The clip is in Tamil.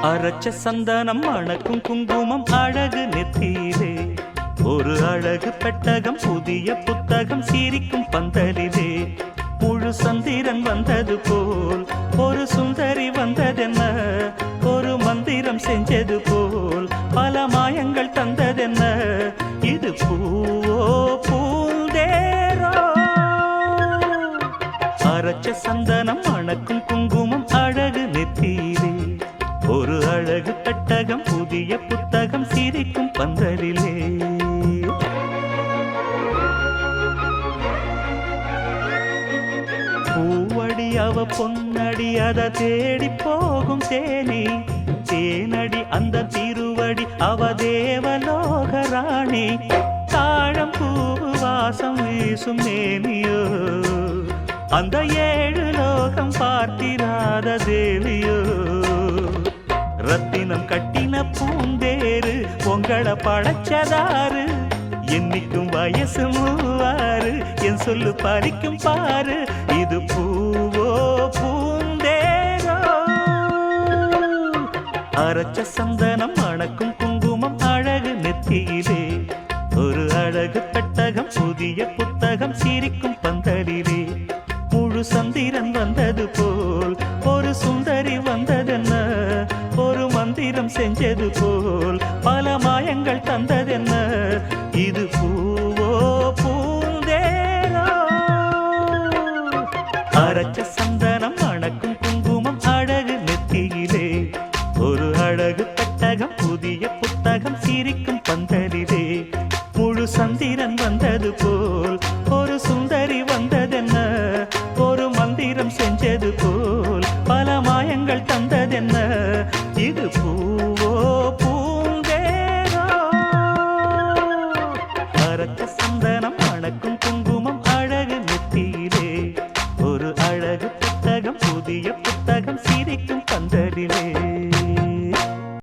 அரைச்ச சந்தனம் மணக்கும் குங்குமம் அழகு நெத்தியிலே ஒரு அழகு பெட்டகம் புதிய புத்தகம் சிரிக்கும் பந்தலிலே முழு சந்திரன் வந்தது போல் ஒரு சுந்தரி வந்ததென்ன ஒரு மந்திரம் செஞ்சது போல் பல மாயங்கள் தந்ததென்ன இது பூவோ பூந்தேரோ அரைச்ச சந்தனம் மணக்கும் குங்குமம் அழகு நெத்தியிலே ஒரு அழகு பெட்டகம் புதிய புத்தகம் சிரிக்கும் பந்தலிலே பூவடி அவ பொன்னடி அத தேடி போகும் தேனி தேனடி அந்த திருவடி அவ தேவலோக ராணி தாழம் பூவு வாசம் வீசும் மேனியோ அந்த ஏழு லோகம் பார்த்திராத தேவியோ ரத்தினம் கட்டின பூந்தேரு உங்களை படைச்சதாரு என்னைக்கும் வயசு மூவாரு என் சொல்லு பறிக்கும் பாரு இது பூவோ பூந்தேரோ அரைச்ச சந்தனம் மணக்கும் குங்குமம் அழகு நெத்தியிலே ஒரு அழகு பெட்டகம் புதிய புத்தகம் சிரிக்கும் பந்தலிலே முழு சந்திரன் வந்தது போல் ஒரு சுந்தரி வந்ததென்ன ஒரு மந்திரம் செஞ்சது போல் பல மாயங்கள் தந்ததென்ன இது பூவோ பூந்தேரோ அரைச்ச சந்தனம் மணக்கும் குங்குமம் அழகு நெத்தியிலே ஒரு அழகு பெட்டகம் புதிய புத்தகம் சிரிக்கும் பந்தலிலே முழு சந்திரன் வந்தது போல் ஒரு சுந்தரி வந்ததென்ன ஒரு மந்திரம் செஞ்சது போல் பல மாயங்கள் தந்ததென்ன இது பூவோ பூந்தேரோ அரைச்ச சந்தனம் மணக்கும் குங்குமம் அழகு நெத்தியிலே ஒரு அழகு புத்தகம் புதிய புத்தகம் சிரிக்கும் பந்தலிலே